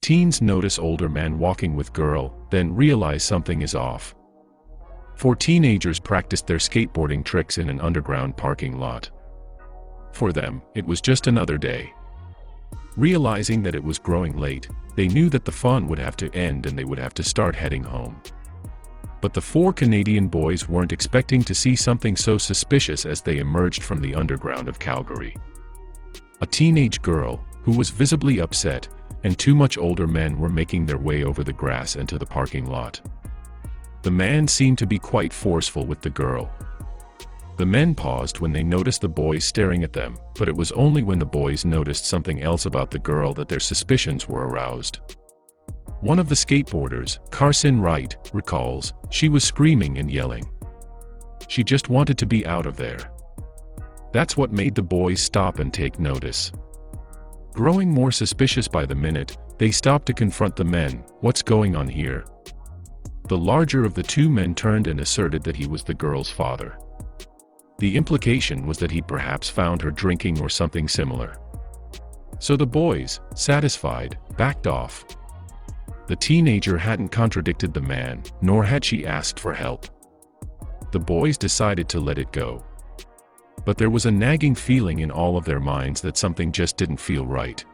Teens notice older man walking with girl, then realize something is off. 4 teenagers practiced their skateboarding tricks in an underground parking lot. For them, it was just another day. Realizing that it was growing late, they knew that the fun would have to end and they would have to start heading home. But the 4 Canadian boys weren't expecting to see something so suspicious as they emerged from the underground of Calgary. A teenage girl, who was visibly upset, and 2 much older men were making their way over the grass into the parking lot. The man seemed to be quite forceful with the girl. The men paused when they noticed the boys staring at them, but it was only when the boys noticed something else about the girl that their suspicions were aroused. One of the skateboarders, Carson Wright, recalls, she was screaming and yelling. She just wanted to be out of there. That's what made the boys stop and take notice. Growing more suspicious by the minute, they stopped to confront the men. What's going on here? The larger of the 2 men turned and asserted that he was the girl's father. The implication was that he'd perhaps found her drinking or something similar. So the boys, satisfied, backed off. The teenager hadn't contradicted the man, nor had she asked for help. The boys decided to let it go. But there was a nagging feeling in all of their minds that something just didn't feel right.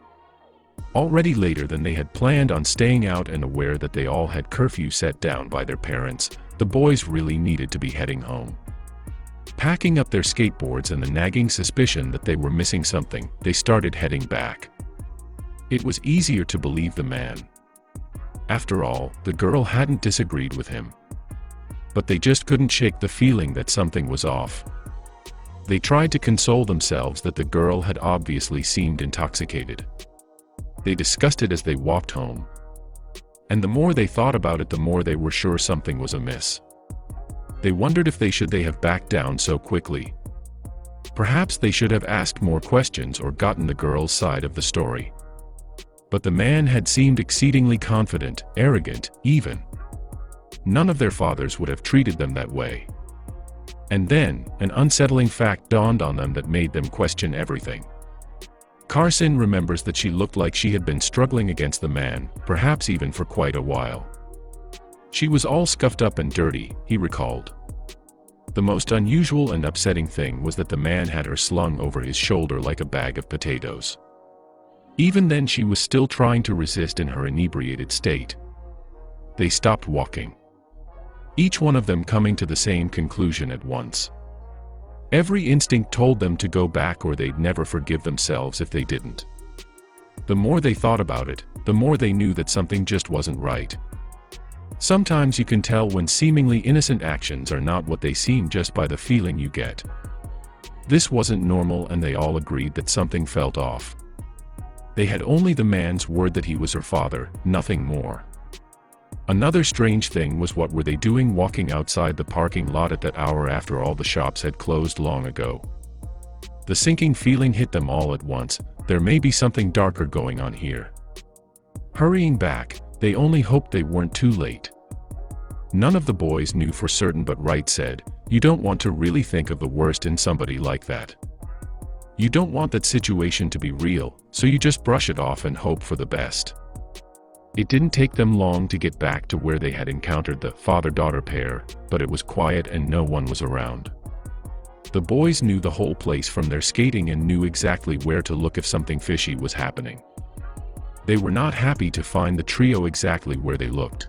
Already later than they had planned on staying out and aware that they all had curfew set down by their parents, the boys really needed to be heading home. Packing up their skateboards and the nagging suspicion that they were missing something, they started heading back. It was easier to believe the man. After all, the girl hadn't disagreed with him. But they just couldn't shake the feeling that something was off. They tried to console themselves that the girl had obviously seemed intoxicated. They discussed it as they walked home. And the more they thought about it, the more they were sure something was amiss. They wondered if they should have backed down so quickly. Perhaps they should have asked more questions or gotten the girl's side of the story. But the man had seemed exceedingly confident, arrogant, even. None of their fathers would have treated them that way. And then, an unsettling fact dawned on them that made them question everything. Carson remembers that she looked like she had been struggling against the man, perhaps even for quite a while. She was all scuffed up and dirty, he recalled. The most unusual and upsetting thing was that the man had her slung over his shoulder like a bag of potatoes. Even then she was still trying to resist in her inebriated state. They stopped walking. Each one of them coming to the same conclusion at once. Every instinct told them to go back or they'd never forgive themselves if they didn't. The more they thought about it, the more they knew that something just wasn't right. Sometimes you can tell when seemingly innocent actions are not what they seem just by the feeling you get. This wasn't normal and they all agreed that something felt off. They had only the man's word that he was her father, nothing more. Another strange thing was, what were they doing walking outside the parking lot at that hour after all the shops had closed long ago? The sinking feeling hit them all at once. There may be something darker going on here. Hurrying back, they only hoped they weren't too late. None of the boys knew for certain, but Wright said, "You don't want to really think of the worst in somebody like that. You don't want that situation to be real, so you just brush it off and hope for the best." It didn't take them long to get back to where they had encountered the father-daughter pair, but it was quiet and no one was around. The boys knew the whole place from their skating and knew exactly where to look if something fishy was happening. They were not happy to find the trio exactly where they looked.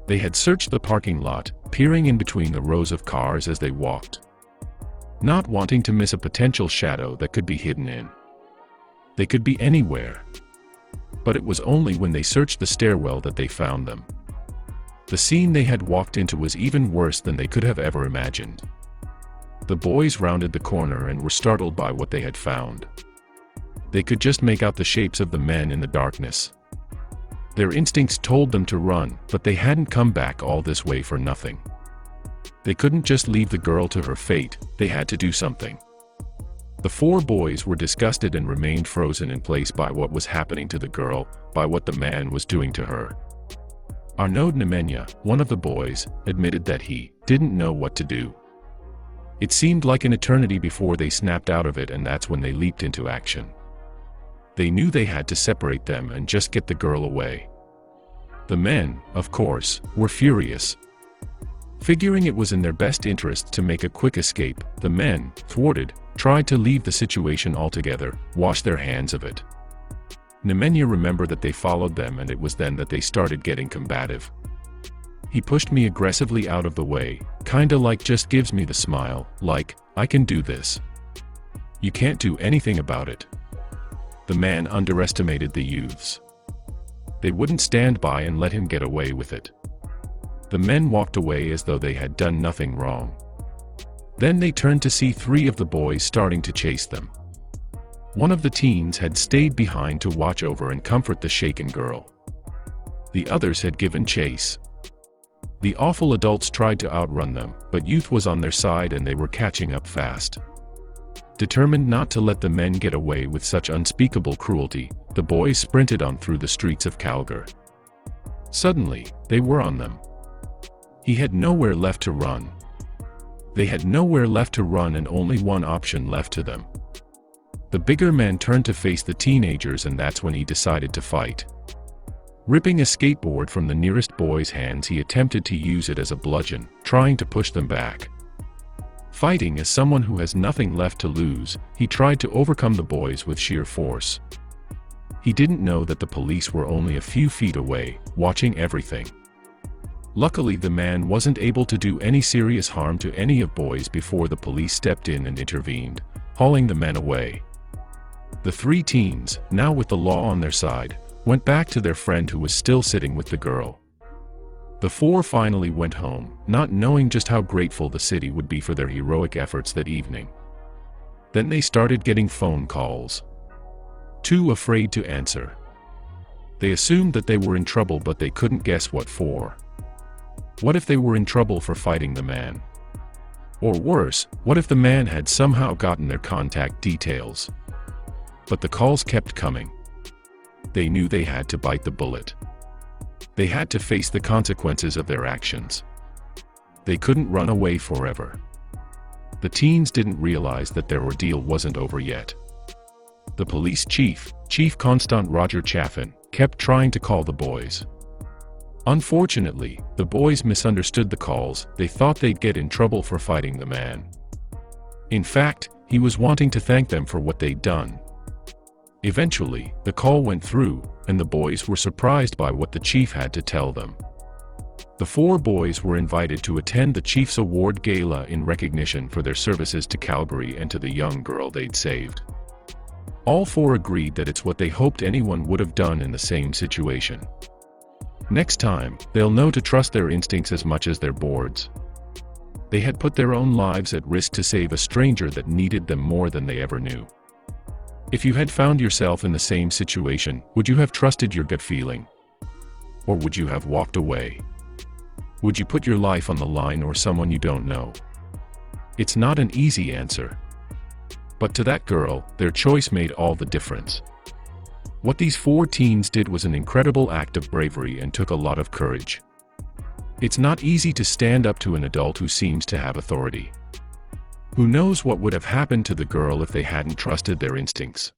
They had searched the parking lot, peering in between the rows of cars as they walked, not wanting to miss a potential shadow that could be hidden in. They could be anywhere. But it was only when they searched the stairwell that they found them. The scene they had walked into was even worse than they could have ever imagined. The boys rounded the corner and were startled by what they had found. They could just make out the shapes of the men in the darkness. Their instincts told them to run, but they hadn't come back all this way for nothing. They couldn't just leave the girl to her fate, they had to do something. The four boys were disgusted and remained frozen in place by what was happening to the girl, by what the man was doing to her. Arnaud Nemenya, one of the boys, admitted that he didn't know what to do. It seemed like an eternity before they snapped out of it, and that's when they leaped into action. They knew they had to separate them and just get the girl away. The men, of course, were furious. Figuring it was in their best interest to make a quick escape, the men, thwarted, tried to leave the situation altogether, wash their hands of it. Nemanja remembered that they followed them, and it was then that they started getting combative. He pushed me aggressively out of the way, kinda like just gives me the smile, like, I can do this. You can't do anything about it. The man underestimated the youths. They wouldn't stand by and let him get away with it. The men walked away as though they had done nothing wrong. Then they turned to see 3 of the boys starting to chase them. One of the teens had stayed behind to watch over and comfort the shaken girl. The others had given chase. The awful adults tried to outrun them, but youth was on their side and they were catching up fast. Determined not to let the men get away with such unspeakable cruelty, the boys sprinted on through the streets of Kalgar. Suddenly, they were on them. He had nowhere left to run. They had nowhere left to run and only one option left to them. The bigger man turned to face the teenagers, and that's when he decided to fight. Ripping a skateboard from the nearest boy's hands, he attempted to use it as a bludgeon, trying to push them back. Fighting as someone who has nothing left to lose, he tried to overcome the boys with sheer force. He didn't know that the police were only a few feet away, watching everything. Luckily, the man wasn't able to do any serious harm to any of the boys before the police stepped in and intervened, hauling the men away. The 3 teens, now with the law on their side, went back to their friend who was still sitting with the girl. The 4 finally went home, not knowing just how grateful the city would be for their heroic efforts that evening. Then they started getting phone calls. Too afraid to answer. They assumed that they were in trouble, but they couldn't guess what for. What if they were in trouble for fighting the man? Or worse, what if the man had somehow gotten their contact details? But the calls kept coming. They knew they had to bite the bullet. They had to face the consequences of their actions. They couldn't run away forever. The teens didn't realize that their ordeal wasn't over yet. The police chief, Chief Constant Roger Chaffin, kept trying to call the boys. Unfortunately, the boys misunderstood the calls. They thought they'd get in trouble for fighting the man. In fact, he was wanting to thank them for what they'd done. Eventually, the call went through, and the boys were surprised by what the chief had to tell them. The 4 boys were invited to attend the chief's award gala in recognition for their services to Calgary and to the young girl they'd saved. All 4 agreed that it's what they hoped anyone would have done in the same situation. Next time, they'll know to trust their instincts as much as their boards. They had put their own lives at risk to save a stranger that needed them more than they ever knew. If you had found yourself in the same situation, would you have trusted your gut feeling? Or would you have walked away? Would you put your life on the line or someone you don't know? It's not an easy answer. But to that girl, their choice made all the difference. What these 4 teens did was an incredible act of bravery and took a lot of courage. It's not easy to stand up to an adult who seems to have authority. Who knows what would have happened to the girl if they hadn't trusted their instincts?